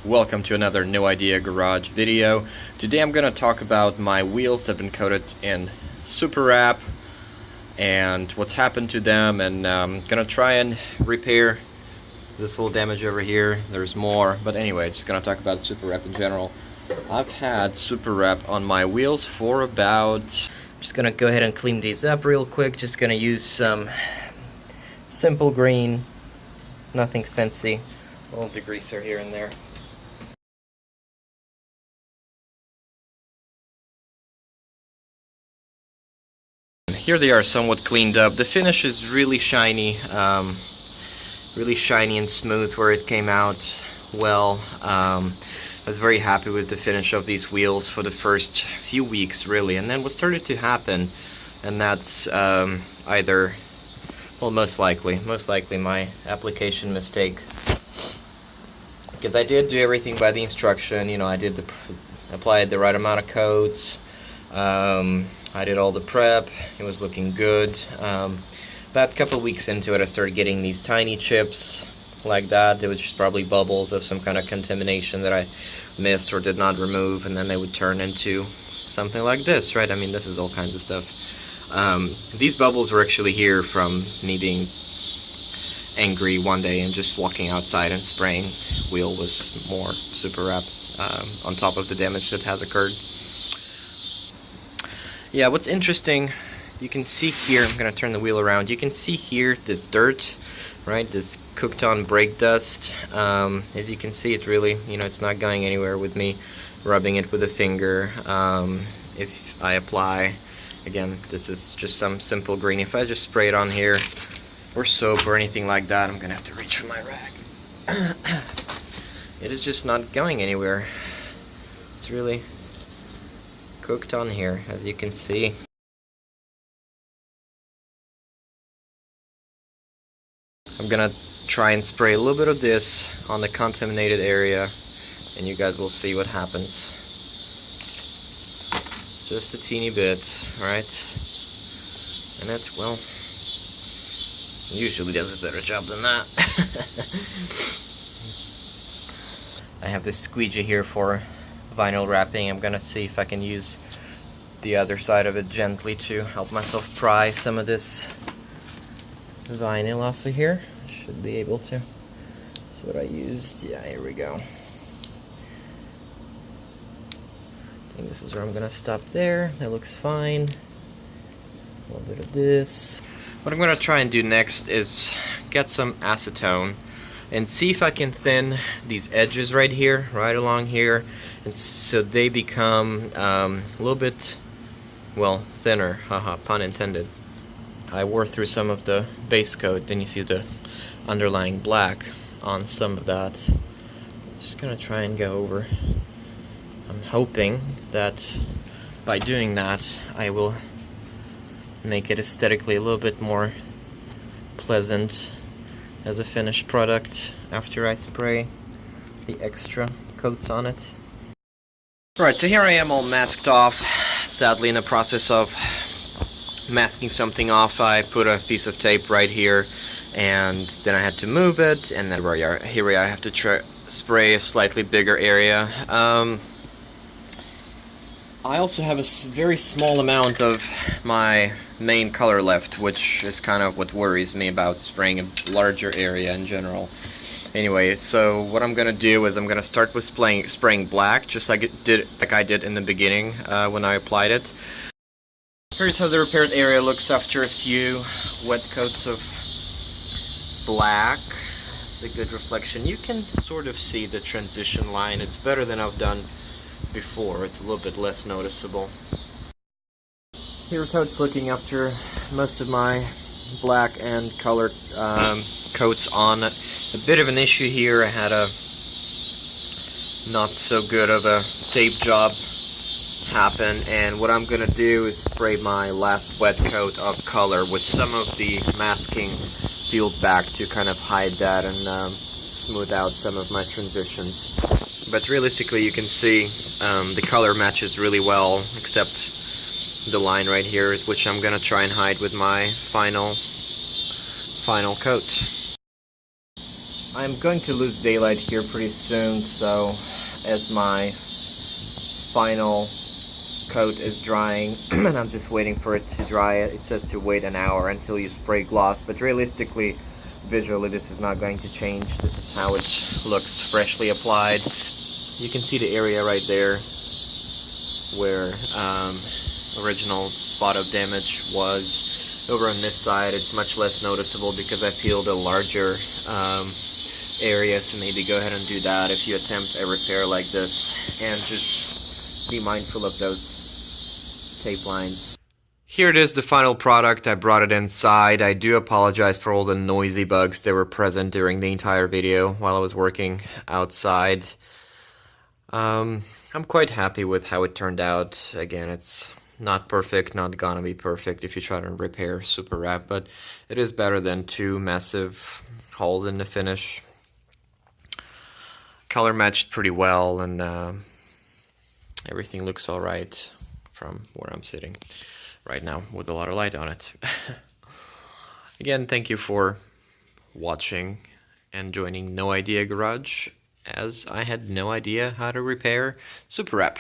Welcome to another No Idea Garage video. Today I'm going to talk about my wheels that have been coated in Superwrap and what's happened to them, and I'm going to try and repair this little damage over here. There's more, but anyway, just going to talk about Superwrap in general. I've had Superwrap on my wheels for about... Just going to go ahead and clean these up real quick. Just going to use some simple green, nothing fancy. A little degreaser here and there. Here they are, somewhat cleaned up. The finish is really shiny and smooth where it came out well. I was very happy with the finish of these wheels for the first few weeks, really. And then what started to happen, and that's either, well, most likely my application mistake. Because I did do everything by the instruction. You know, I did applied the right amount of coats. I did all the prep. It was looking good. About a couple weeks into it, I started getting these tiny chips like that. They were just probably bubbles of some kind of contamination that I missed or did not remove, and then they would turn into something like this, right? I mean, this is all kinds of stuff. These bubbles were actually here from me being angry one day and just walking outside and spraying wheel with more Superwrap on top of the damage that has occurred. Yeah, what's interesting, you can see here, I'm going to turn the wheel around, you can see here this dirt, right, this cooked on brake dust. As you can see, it really, you know, it's not going anywhere with me rubbing it with a finger. If I apply, again, this is just some simple green, if I just spray it on here, or soap or anything like that, I'm going to have to reach for my rag. It is just not going anywhere. It's really cooked on here, as you can see. I'm gonna try and spray a little bit of this on the contaminated area, and you guys will see what happens. Just a teeny bit, right? And it's, well, usually does a better job than that. I have this squeegee here for vinyl wrapping. I'm gonna see if I can use the other side of it gently to help myself pry some of this vinyl off of here. Should be able to. That's what I used. Yeah, here we go. I think this is where I'm gonna stop there. That looks fine. A little bit of this. What I'm gonna try and do next is get some acetone and see if I can thin these edges right here, right along here, and so they become a little bit, well, thinner, haha, pun intended. I wore through some of the base coat, then you see the underlying black on some of that. I'm just gonna try and go over. I'm hoping that by doing that, I will make it aesthetically a little bit more pleasant as a finished product after I spray the extra coats on it. Alright, so here I am all masked off. Sadly, in the process of masking something off, I put a piece of tape right here, and then I had to move it, and then here we are, I have to spray a slightly bigger area. I also have a very small amount of my main color left, which is kind of what worries me about spraying a larger area in general. Anyway, so what I'm gonna do is I'm gonna start with spraying black, just like I did in the beginning when I applied it. Here's how the repaired area looks after a few wet coats of black. It's a good reflection. You can sort of see the transition line. It's better than I've done before. It's a little bit less noticeable. Here's how it's looking after most of my black and colored coats on. A bit of an issue here. I had a not so good of a tape job happen, and what I'm gonna do is spray my last wet coat of color with some of the masking peeled back to kind of hide that and smooth out some of my transitions. But realistically, you can see the color matches really well, except the line right here, which I'm gonna try and hide with my final coat. I I'm going to lose daylight here pretty soon, so as my final coat is drying, and I'm just waiting for it to dry, it says to wait an hour until you spray gloss, but realistically, visually, this is not going to change. This is how it looks freshly applied. You can see the area right there where original spot of damage was. Over on this side, it's much less noticeable because I peeled a larger area, so maybe go ahead and do that if you attempt a repair like this, and just be mindful of those tape lines. Here it is, the final product. I brought it inside. I do apologize for all the noisy bugs that were present during the entire video while I was working outside. I'm quite happy with how it turned out. Again, it's not perfect, not gonna be perfect if you try to repair Superwrap, but it is better than two massive holes in the finish. Color matched pretty well, and everything looks alright from where I'm sitting right now with a lot of light on it. Again, thank you for watching and joining No Idea Garage, as I had no idea how to repair Superwrap.